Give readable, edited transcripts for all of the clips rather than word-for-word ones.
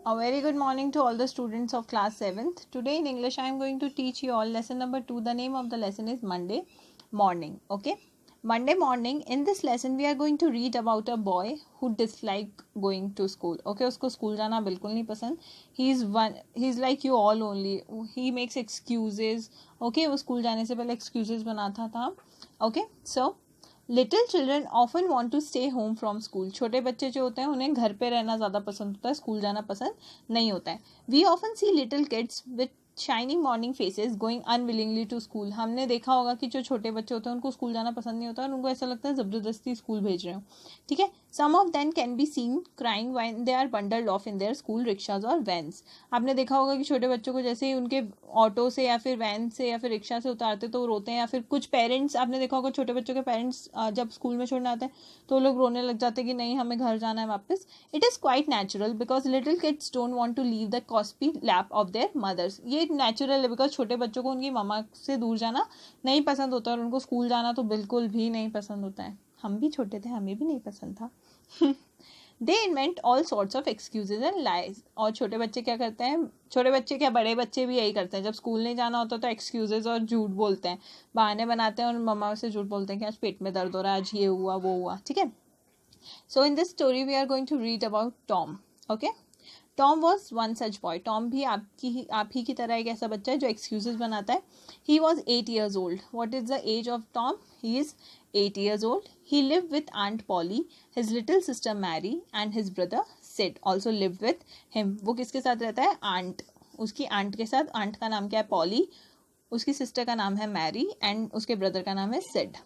A very good morning to all the students of class 7th. Today in English I am going to teach you all lesson number 2. The name of the lesson is Monday morning. Okay. Monday morning. In this lesson we are going to read about a boy who dislike going to school. Okay, उसको school जाना बिल्कुल नहीं पसंद. He's like you all only. He makes excuses. Okay, वो school जाने से पहले excuses बनाता था. Okay, so little children often want to stay home from school. छोटे बच्चे जो होते हैं उन्हें घर पे रहना ज़्यादा पसंद होता है, स्कूल जाना पसंद नहीं होता है. We often see little kids with shining morning faces going unwillingly to school. हमने देखा होगा कि जो छोटे बच्चे होते हैं उनको स्कूल जाना पसंद नहीं होता और उनको ऐसा लगता है ज़बरदस्ती स्कूल भेज रहे हो. ठीक है. Some of them can be seen crying when they are bundled off in their school rickshaws और वैन्स. आपने देखा होगा कि छोटे बच्चों को जैसे ही उनके ऑटो से या फिर वैन से या फिर रिक्शा से उतारते तो वो रोते हैं, या फिर कुछ पेरेंट्स, आपने देखा होगा छोटे बच्चों के पेरेंट्स जब स्कूल में छोड़ने आते हैं तो वो लोग रोने लग जाते हैं कि नहीं हमें घर जाना है वापस. It is quite natural because little kids don't want to leave the cosy lap of their mothers. ये नेचुरल है बिकॉज छोटे बच्चों को उनकी मम्मा से दूर जाना नहीं पसंद होता और उनको स्कूल जाना तो बिल्कुल भी नहीं पसंद होता है. हम भी छोटे थे, हमें भी नहीं पसंद था. They invent all sorts of excuses and lies. और छोटे बच्चे क्या करते हैं, छोटे बच्चे क्या बड़े बच्चे भी यही करते हैं. जब स्कूल नहीं जाना होता तो एक्सक्यूजेज और झूठ बोलते हैं, बहाने बनाते हैं और मम्मा से झूठ बोलते हैं कि आज पेट में दर्द हो रहा है, आज ये हुआ वो हुआ. ठीक है. So in this story we are going to read about Tom. Okay. Tom was one such boy. Tom भी आप ही की तरह एक ऐसा बच्चा है जो एक्सक्यूजेज बनाता है. He was 8 years old. What is the age of Tom? He is 8 years old. He lived with Aunt Polly, his little sister Mary and his brother Sid also lived with him. वो किसके साथ रहता है? Aunt. उसकी aunt के साथ. Aunt का नाम क्या है? पॉली. उसकी सिस्टर का नाम है मैरी एंड उसके ब्रदर का नाम है Sid.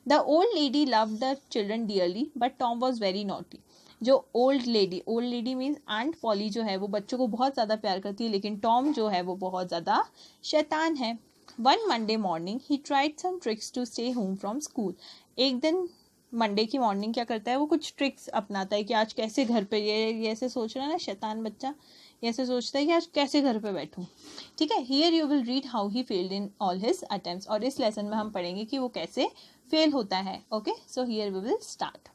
The old lady loved the children dearly, but Tom was very naughty. जो old lady means aunt Polly जो है वो बच्चों को बहुत ज़्यादा प्यार करती है, लेकिन टॉम जो है वो बहुत ज़्यादा शैतान है. One Monday morning he tried some tricks to stay home from school. एक दिन मंडे की मॉर्निंग क्या करता है, वो कुछ ट्रिक्स अपनाता है कि आज कैसे घर पे, ये ऐसे सोच रहा है ना शैतान बच्चा, ये ऐसे सोचता है कि आज कैसे घर पे बैठूं. ठीक है. Here you will read how he failed in all his attempts. और इस लेसन में हम पढ़ेंगे कि वो कैसे फेल होता है. Okay. So here we will start.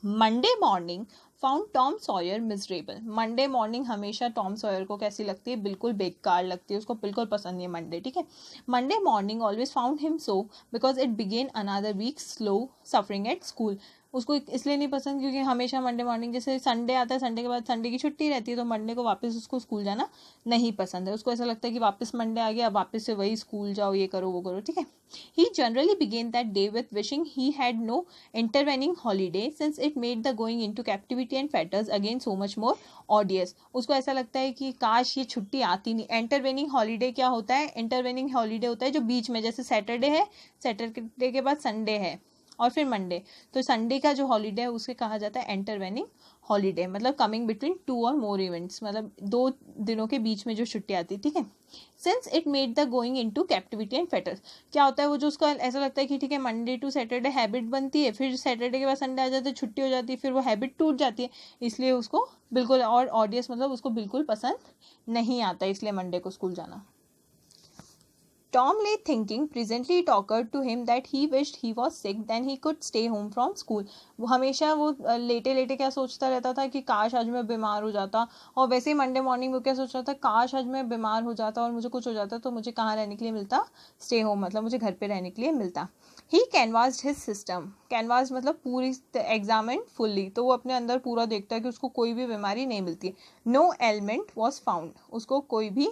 Monday morning found Tom Sawyer miserable. Monday morning हमेशा टॉम सॉयर को कैसी लगती है? बिल्कुल बेकार लगती है, उसको बिल्कुल पसंद नहीं है मंडे. ठीक है. Monday morning always found him so because it began another week slow suffering at school. उसको इसलिए नहीं पसंद क्योंकि हमेशा मंडे मॉर्निंग, जैसे संडे आता है, संडे के बाद संडे की छुट्टी रहती है, तो मंडे को वापस उसको स्कूल जाना नहीं पसंद है. उसको ऐसा लगता है कि वापस मंडे आ गया, वापस से वही स्कूल जाओ, ये करो वो करो. ठीक है. He generally began that day with wishing he had no intervening holiday since it made the going into captivity and fetters again so much more odious. उसको ऐसा लगता है कि काश ये छुट्टी आती नहीं. इंटरवेनिंग हॉलीडे क्या होता है? इंटरवेनिंग हॉलीडे होता है जो बीच में, जैसे सैटरडे है, सैटरडे के बाद संडे है और फिर मंडे, तो संडे का जो हॉलीडे है उसे कहा जाता है इंटरवेनिंग हॉलीडे. मतलब कमिंग बिटवीन 2 और मोर इवेंट्स, मतलब 2 दिनों के बीच में जो छुट्टी आती है. ठीक है. Since it made the going into captivity and fetters. क्या होता है, वो जो उसका ऐसा लगता है कि ठीक है मंडे टू सैटरडे हैबिट बनती है, फिर सैटरडे के बाद संडे आ जाता है, छुट्टी हो जाती है, फिर वो हैबिट टूट जाती है, इसलिए उसको बिल्कुल, और ऑडियंस मतलब उसको बिल्कुल पसंद नहीं आता, इसलिए मंडे को स्कूल जाना. Tom lay thinking. Presently it occurred to him that he wished he was sick, then he could stay home from school. वो हमेशा वो लेटे लेटे क्या सोचता रहता था कि काश आज मैं बीमार हो जाता. और वैसे ही मंडे मॉर्निंग वो क्या सोच रहा था, काश आज मैं बीमार हो जाता और मुझे कुछ हो जाता तो मुझे कहाँ रहने के लिए मिलता? स्टे होम, मतलब मुझे घर पे रहने के लिए मिलता. He canvassed his system. Canvass मतलब पूरी examined fully. तो वो अपने अंदर पूरा देखता है कि उसको कोई भी बीमारी नहीं मिलती. No ailment was found. उसको कोई भी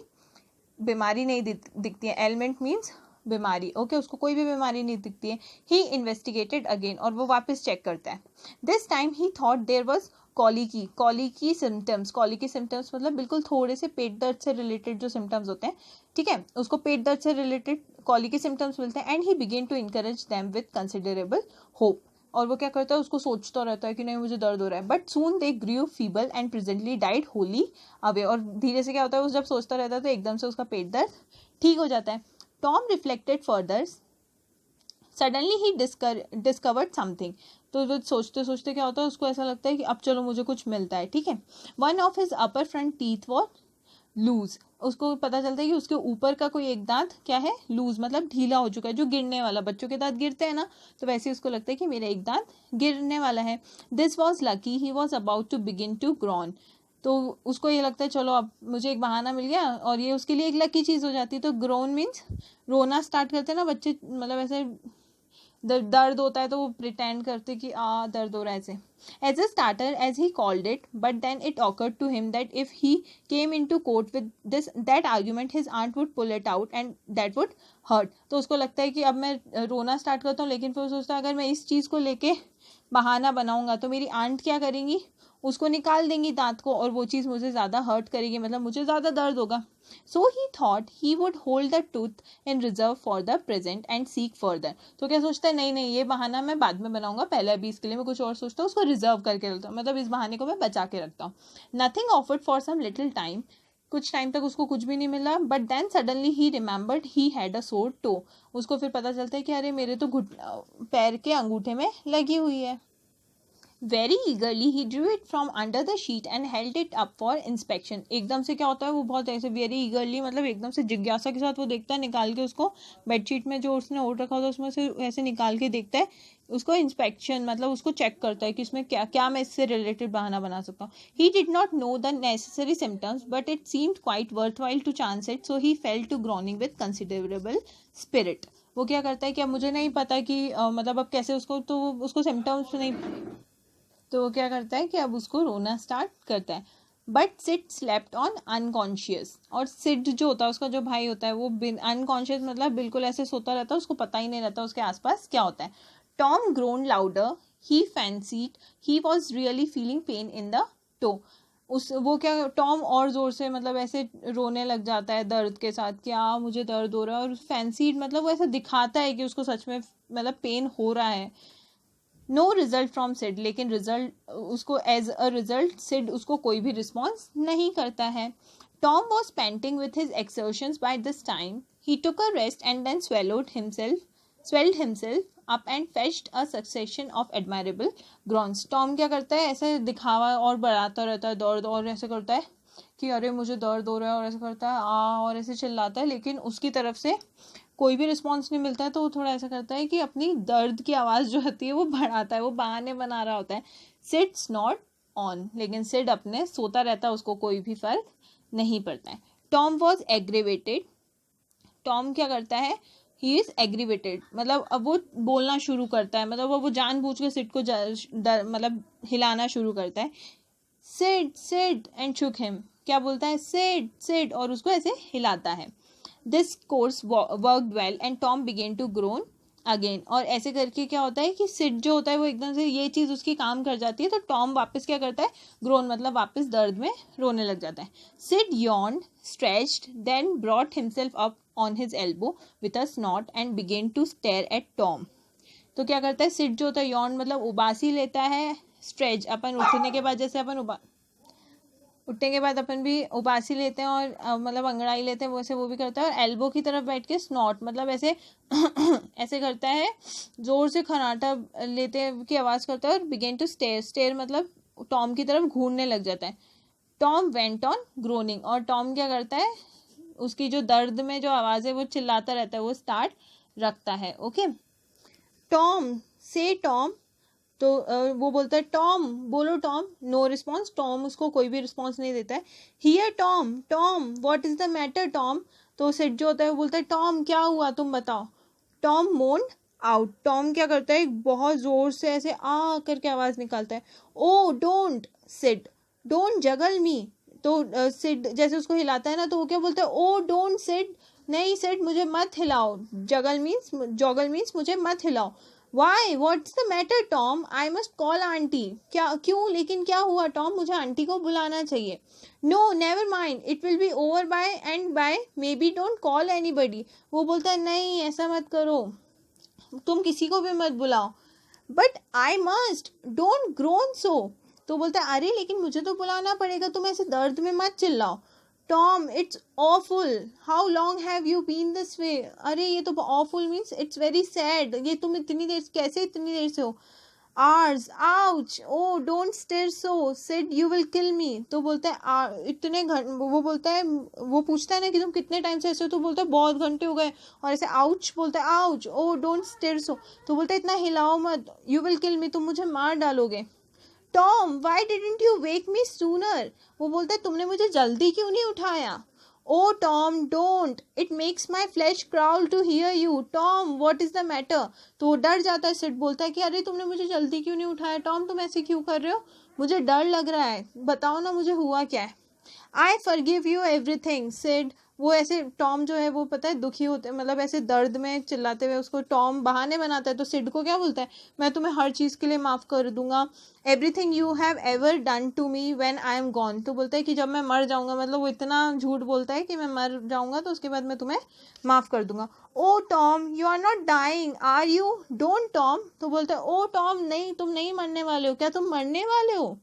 बीमारी नहीं दिखती है. एलिमेंट मीन्स बीमारी. ओके. उसको कोई भी बीमारी नहीं दिखती है. He investigated again. और वो वापस चेक करता है. This time he thought there was colicky symptoms. Colicky symptoms मतलब बिल्कुल थोड़े से पेट दर्द से रिलेटेड जो सिम्टम्स होते हैं. ठीक है. उसको पेट दर्द से रिलेटेड कॉलिकी सिम्टम्स मिलते हैं. And he began to encourage them with considerable hope. और वो क्या करता है, उसको सोचता रहता है कि नहीं मुझे दर्द हो रहा है. But soon they grew feeble and presently died wholly away. और धीरे से क्या होता है, वो जब सोचता रहता है तो एकदम से उसका पेट दर्द ठीक हो जाता है. Tom reflected further. Suddenly he discovered something. तो वो सोचते सोचते क्या होता है, उसको ऐसा लगता है कि अब चलो मुझे कुछ मिलता है. ठीक है. One of his upper front teeth was loose. उसको पता चलता है कि उसके ऊपर का कोई एक दांत क्या है? लूज, मतलब ढीला हो चुका है, जो गिरने वाला. बच्चों के दांत गिरते हैं ना, तो वैसे उसको लगता है कि मेरा एक दांत गिरने वाला है. This was lucky. He was about to begin to groan. तो उसको ये लगता है चलो अब मुझे एक बहाना मिल गया, और ये उसके लिए एक लकी चीज़ हो जाती है। तो ग्रोन मीन्स रोना स्टार्ट करते हैं ना बच्चे, मतलब ऐसे दर्द होता है तो वो प्रिटेंड करते कि दर्द हो रहा है ऐसे। As a starter as he called it, but then it occurred to him that if he came in to court with this that argument his aunt would pull it out and that would hurt. तो उसको लगता है कि अब मैं रोना start करता हूँ, लेकिन फिर वो सोचता है अगर मैं इस चीज़ को लेके बहाना बनाऊंगा तो मेरी आंट क्या करेंगी, उसको निकाल देंगी दांत को, और वो चीज़ मुझे ज़्यादा हर्ट करेगी, मतलब मुझे ज़्यादा दर्द होगा। So he thought he would hold the tooth in reserve for the present and seek further. तो क्या सोचता है, नहीं नहीं ये बहाना मैं बाद में बनाऊंगा, पहले अभी इसके लिए मैं कुछ और सोचता हूँ, उसको रिजर्व करके रखता हूँ, मतलब इस बहाने को मैं बचा के रखता हूँ। Nothing offered for some little time, कुछ टाइम तक उसको कुछ भी नहीं मिला, but then suddenly he remembered he had a sore toe. उसको फिर पता चलता है कि अरे मेरे तो पैर के अंगूठे में लगी हुई है। Very eagerly he drew it from under the sheet and held it up for inspection. एकदम से क्या होता है, वो बहुत ऐसे very eagerly, मतलब एकदम से जिज्ञासा के साथ वो देखता है, निकाल के उसको बेडशीट में जो उसने ओढ़ रखा होता है उसमें से ऐसे निकाल के देखता है, उसको इंस्पेक्शन मतलब उसको चेक करता है कि इसमें क्या क्या मैं इससे रिलेटेड बहाना बना सकता हूँ। He did not know the necessary symptoms, but it seemed quite worthwhile to chance it, so he fell to groaning with considerable spirit. वो क्या करता है कि अब मुझे नहीं पता कि मतलब अब कैसे उसको, तो उसको सिम्टम्स नहीं, तो वो क्या करता है कि अब उसको रोना स्टार्ट करता है। But Sid slept on unconscious, और सिड जो होता है उसका जो भाई होता है वो अनकॉन्शियस, मतलब बिल्कुल ऐसे सोता रहता है, उसको पता ही नहीं रहता उसके आसपास क्या होता है। Tom grown louder, he fancied he was really feeling pain in the toe. उस वो क्या, टॉम और जोर से मतलब ऐसे रोने लग जाता है दर्द के साथ, क्या मुझे दर्द हो रहा है, और फैंसीड मतलब वो ऐसा दिखाता है कि उसको सच में मतलब पेन हो रहा है। नो रिजल्ट फ्रॉम सिड, लेकिन रिजल्ट उसको एज अ रिजल्ट सिड उसको कोई भी रिस्पॉन्स नहीं करता है। Tom was panting with his exertions by this time, he took a rest and then swelled himself up and fetched a succession of admirable groans. Tom क्या करता है, ऐसे दिखावा और बढ़ाता रहता है दर्द, और ऐसे करता है कि अरे मुझे दर्द हो रहा है, और ऐसे करता है और ऐसे चिल्लाता है, लेकिन उसकी तरफ से कोई भी रिस्पॉन्स नहीं मिलता है। तो वो थोड़ा ऐसा करता है कि अपनी दर्द की आवाज़ जो होती है वो बढ़ाता है, वो बहाने बना रहा होता है। सिड्स नॉट ऑन, लेकिन सिड अपने सोता रहता है, उसको कोई भी फर्क नहीं पड़ता है। टॉम वॉज एग्रीवेटेड, टॉम क्या करता है, ही इज एग्रीवेटेड, मतलब अब वो बोलना शुरू करता है, मतलब वो जानबूझ के सिड को मतलब हिलाना शुरू करता है। Sid Sid and shook him, क्या बोलता है, सिड सिड, और उसको ऐसे हिलाता है। This course worked well and Tom began to groan again, और ऐसे करके क्या होता है कि सिड जो होता है वो एकदम से ये चीज़ उसकी काम कर जाती है, तो टॉम वापस क्या करता है, ग्रोन मतलब वापस दर्द में रोने लग जाता है। Sid yawned, stretched, then brought himself up on his elbow with a snort and began to stare at Tom. तो क्या करता है, सिड जो होता है यॉन मतलब उबासी लेता है, स्ट्रेच अपन उठने के बाद जैसे अपन उठने के बाद अपन भी उबासी लेते हैं और मतलब अंगड़ाई लेते हैं, वैसे वो भी करता है। और एल्बो की तरफ बैठ के स्नॉट मतलब ऐसे ऐसे करता है, जोर से खनाटा लेते की आवाज़ करता है। और बिगेन टू स्टेयर, स्टेयर मतलब टॉम की तरफ घूरने लग जाता है। टॉम वेंट ऑन ग्रोनिंग, और टॉम क्या करता है, उसकी जो दर्द में जो आवाज़ है वो चिल्लाता रहता है, वो स्टार्ट रखता है। ओके, टॉम से टॉम, तो वो बोलता है टॉम, बोलो टॉम, नो रिस्पॉन्स, टॉम उसको कोई भी रिस्पॉन्स नहीं देता है। Here Tom, Tom what is the matter Tom, तो सिड जो होता है वो बोलता है टॉम क्या हुआ तुम बताओ। टॉम मोन्ड आउट, टॉम क्या करता है, बहुत जोर से ऐसे आ करके आवाज निकालता है। ओ डोंट सिड, डोंट जगल मी, तो सिड जैसे उसको हिलाता है ना, तो वो क्या बोलता है, ओ डोंट सिड, नहीं सिड मुझे मत हिलाओ, जगल मीन्स मुझे मत हिलाओ। Why what's the matter Tom, I must call auntie, क्या क्यों, लेकिन क्या हुआ टॉम, मुझे आंटी को बुलाना चाहिए। No never mind, it will be over by and by, maybe don't call anybody, वो बोलता है नहीं ऐसा मत करो, तुम किसी को भी मत बुलाओ। But I must, don't grown so, तो बोलता है अरे लेकिन मुझे तो बुलाना पड़ेगा, तुम ऐसे दर्द में मत चिल्लाओ। Tom it's awful, how long have you been this way, अरे ये तो awful means it's very sad, ये तुम इतनी देर कैसे इतनी देर से हो। आर्स ouch, oh don't stare so, Sid you will kill me, तो बोलता है इतने वो बोलता है, वो पूछता है ना कि तुम कितने टाइम से ऐसे हो, तो बोलता है बहुत घंटे हो गए, और ऐसे आउच बोलता है, आउच, ओ डोंट स्टेयर सो, तो बोलता है इतना हिलाओ मत, यू विल किल मी, तुम मुझे मार डालोगे। Tom why didn't you wake me sooner, वो बोलता है तुमने मुझे जल्दी क्यों नहीं उठाया. Oh Tom don't, it makes my flesh crawl to hear you. Tom what is the matter, तो वो डर जाता है. सिड बोलता है कि अरे तुमने मुझे जल्दी क्यों नहीं उठाया टॉम, तुम ऐसे क्यों कर रहे हो, मुझे डर लग रहा है, बताओ ना मुझे हुआ क्या है. I forgive you everything Sid, वो ऐसे टॉम जो है वो पता है दुखी होते, मतलब ऐसे दर्द में चिल्लाते हुए उसको टॉम बहाने बनाता है. तो सिड को क्या बोलता है, मैं तुम्हें हर चीज़ के लिए माफ़ कर दूंगा. Everything you have ever done to me when I am gone, तो बोलता है कि जब मैं मर जाऊंगा, मतलब वो इतना झूठ बोलता है कि मैं मर जाऊंगा तो उसके बाद मैं तुम्हें माफ़ कर दूंगा. Oh Tom you are not dying are you, don't Tom, तो बोलता है ओ टॉम नहीं तुम नहीं मरने वाले हो, क्या तुम मरने वाले हो.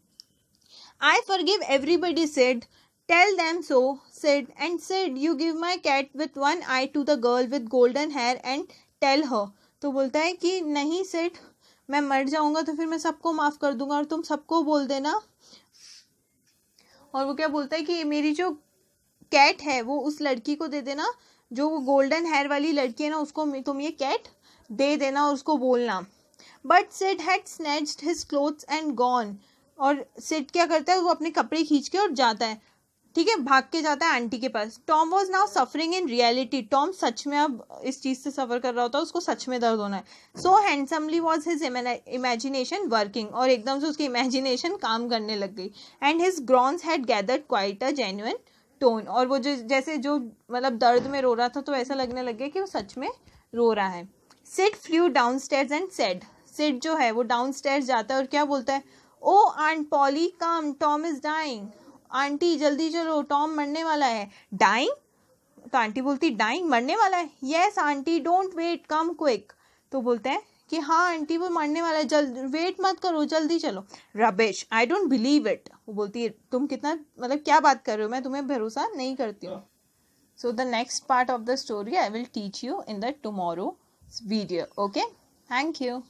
I forgive everybody, Sid. Tell them so, Sid. And Sid, you give my cat with one eye to the girl with golden hair and tell her. तो बोलता है कि नहीं सिड, मैं मर जाऊंगा तो फिर मैं सबको माफ़ कर दूंगा और तुम सबको बोल देना. और वो क्या बोलता है कि मेरी जो कैट है वो उस लड़की को दे देना, जो वो गोल्डन हेयर वाली लड़की है ना, उसको तुम ये कैट दे देना और उसको बोलना. But Sid had snatched his clothes and gone, और सिड क्या करता है, वो अपने कपड़े खींच के और जाता है, ठीक है, भाग के जाता है आंटी के पास. Tom was now suffering in reality, Tom सच में अब इस चीज़ से सफ़र कर रहा होता है, उसको सच में दर्द होना है. So handsomely was his imagination working, और एकदम से उसकी इमेजिनेशन काम करने लग गई. And his groans had gathered quite a genuine tone, और वो जो जैसे जो मतलब दर्द में रो रहा था तो ऐसा लगने लग गया कि वो सच में रो रहा है. Sid flew downstairs and said, Sid जो है वो डाउन स्टेयर्स जाता है और क्या बोलता है, oh aunt Polly come Tom is dying, aunty जल्दी चलो टॉम मरने वाला है. डाइंग, तो आंटी बोलती डाइंग मरने वाला है. Yes auntie don't wait come quick, तो बोलते हैं कि हाँ आंटी वो मरने वाला है, जल्द वेट मत करो जल्दी चलो. Rubbish I don't believe it, वो बोलती है तुम कितना मतलब क्या बात कर रहे हो, मैं तुम्हें भरोसा नहीं करती हूँ. So the next part of the story I will teach you in the tomorrow video. Okay, thank you.